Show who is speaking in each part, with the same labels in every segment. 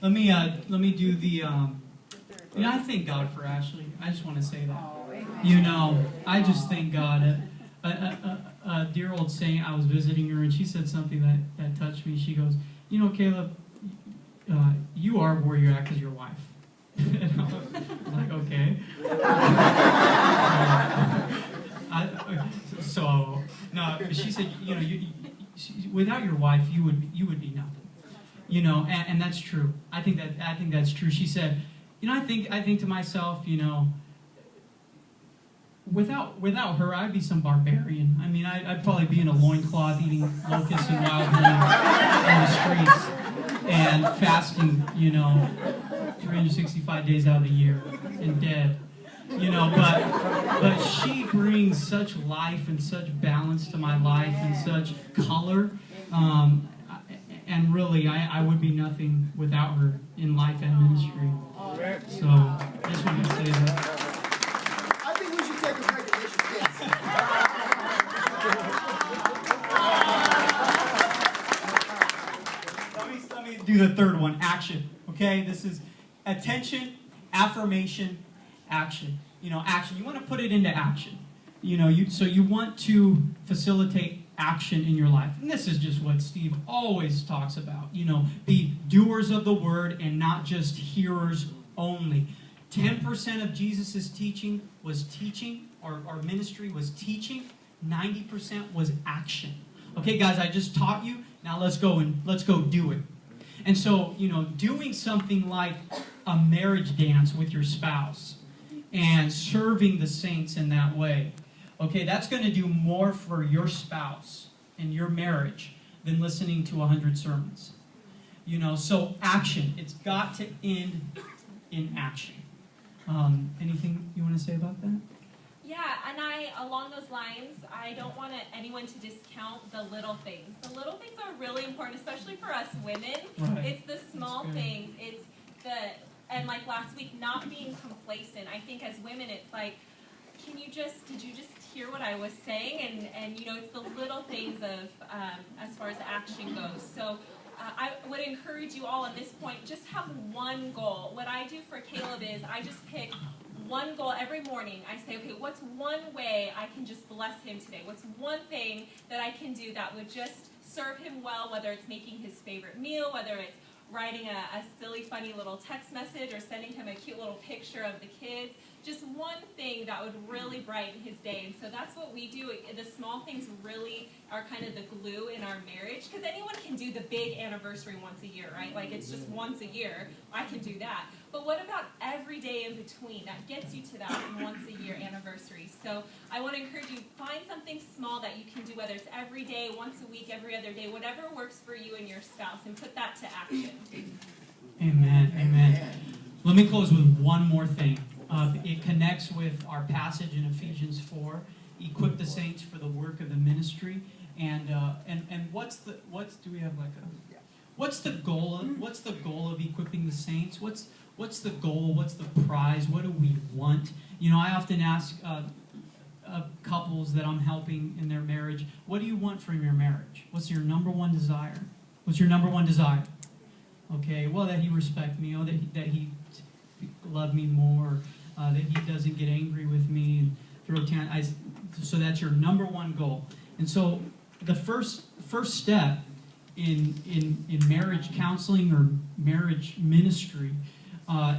Speaker 1: Let me do the. I thank God for Ashley. I just want to say that. I just thank God. A dear old saint, I was visiting her, and she said something that touched me. She goes, Caleb, you are where you're at because your wife. And I was like, okay. She said, without your wife, you would be nothing. And that's true. I think that's true. She said, I think to myself, without her, I'd be some barbarian. I mean, I'd probably be in a loincloth eating locusts and wild honey on the streets and fasting, 365 days out of the year and dead. But she brings such life and such balance to my life and such color. And really, I would be nothing without her in life and ministry. So, I just wanted to say that.
Speaker 2: I think we should take a break and issue kids.
Speaker 1: Let me do the third one, action. Okay, this is attention, affirmation, action. Action. You want to put it into action. So you want to facilitate action in your life. And this is just what Steve always talks about. Be doers of the word and not just hearers only. 10% of Jesus' teaching was teaching, or ministry was teaching. 90% was action. Okay, guys, I just taught you. Now let's go do it. And so, doing something like a marriage dance with your spouse and serving the saints in that way, okay, that's going to do more for your spouse and your marriage than listening to 100 sermons. So action. It's got to end in action. Anything you want to say about that?
Speaker 3: Yeah, and along those lines, I don't want anyone to discount the little things. The little things are really important, especially for us women.
Speaker 1: Right.
Speaker 3: It's the small things. It's and like last week, not being complacent. I think as women, it's like, did you just hear what I was saying? And it's the little things of, as far as action goes. So I would encourage you all at this point, just have one goal. What I do for Caleb is I just pick one goal every morning. I say, okay, what's one way I can just bless him today? What's one thing that I can do that would just serve him well, whether it's making his favorite meal, whether it's writing a silly, funny little text message or sending him a cute little picture of the kids. Just one thing that would really brighten his day. And so that's what we do. The small things really are kind of the glue in our marriage. Because anyone can do the big anniversary once a year, right? Like it's just once a year. I can do that. But what about every day in between? That gets you to that once a year anniversary. So I want to encourage you, find something small that you can do, whether it's every day, once a week, every other day, whatever works for you and your spouse, and put that to action.
Speaker 1: Amen. Amen. Let me close with one more thing. It connects with our passage in Ephesians 4. Equip the saints for the work of the ministry. And what's the goal of equipping the saints? What's the goal? What's the prize? What do we want? I often ask couples that I'm helping in their marriage, what do you want from your marriage? What's your number one desire? What's your number one desire? Okay, well, that he respect me, that he love me more, that he doesn't get angry with me and throw tantrums. So that's your number one goal. And so the first step in marriage counseling or marriage ministry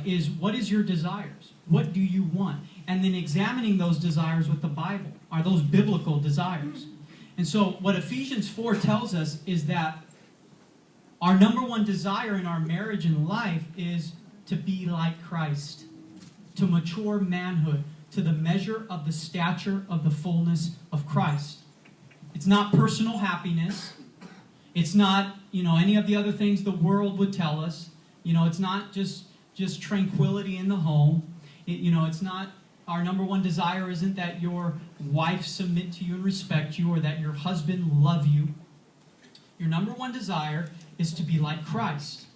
Speaker 1: is, what is your desires? What do you want? And then examining those desires with the Bible. Are those biblical desires? And so what Ephesians 4 tells us is that our number one desire in our marriage and life is to be like Christ, to mature manhood, to the measure of the stature of the fullness of Christ. It's not personal happiness. It's not, any of the other things the world would tell us. It's not just tranquility in the home. It's not, our number one desire isn't that your wife submit to you and respect you, or that your husband love you. Your number one desire is to be like Christ.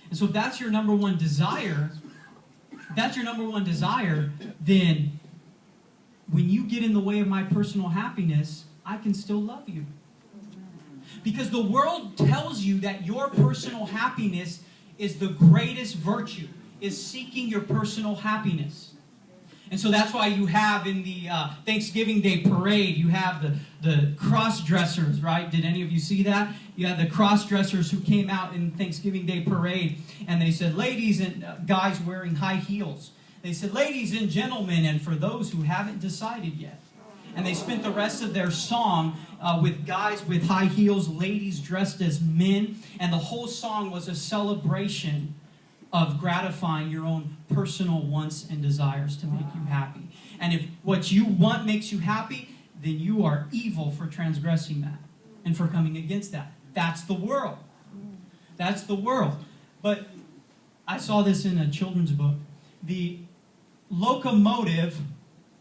Speaker 1: And so if that's your number one desire, then when you get in the way of my personal happiness, I can still love you. Because the world tells you that your personal happiness is the greatest virtue, is seeking your personal happiness. And so that's why you have in the Thanksgiving Day parade, you have the cross-dressers, right? Did any of you see that? You had the cross-dressers who came out in Thanksgiving Day parade, and they said, ladies and guys wearing high heels. They said, ladies and gentlemen, and for those who haven't decided yet. And they spent the rest of their song with guys with high heels, ladies dressed as men, and the whole song was a celebration of gratifying your own personal wants and desires to make you happy. And if what you want makes you happy, then you are evil for transgressing that and for coming against that. That's the world. That's the world. But I saw this in a children's book. The locomotive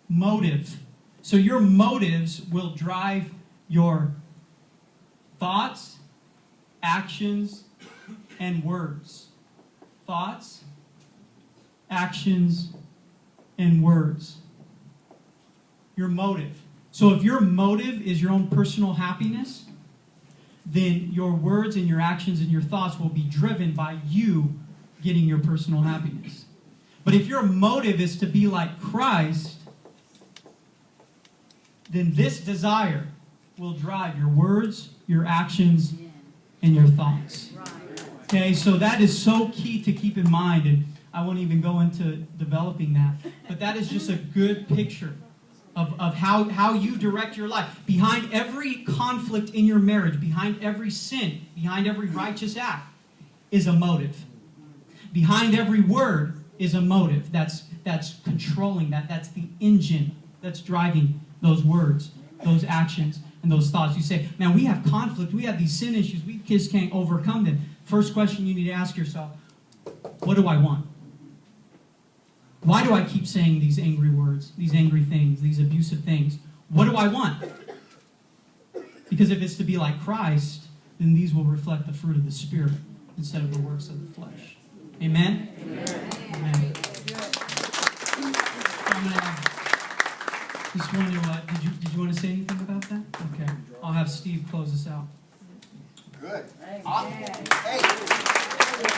Speaker 1: motive. So your motives will drive your thoughts, actions, and words. Thoughts, actions, and words. Your motive. So if your motive is your own personal happiness, then your words and your actions and your thoughts will be driven by you getting your personal happiness. But if your motive is to be like Christ, then this desire will drive your words, your actions, and your thoughts. Okay, so that is so key to keep in mind, and I won't even go into developing that. But that is just a good picture of how you direct your life. Behind every conflict in your marriage, behind every sin, behind every righteous act, is a motive. Behind every word is a motive. That's controlling that. That's the engine that's driving those words, those actions, and those thoughts. You say, man, we have conflict. We have these sin issues. We kids can't overcome them. First question you need to ask yourself, what do I want? Why do I keep saying these angry words, these angry things, these abusive things? What do I want? Because if it's to be like Christ, then these will reflect the fruit of the Spirit instead of the works of the flesh. Amen? Amen. Amen. I'm going to just want to, did you want to say anything about that? Okay. I'll have Steve close us out.
Speaker 2: Good. Awesome. Hey.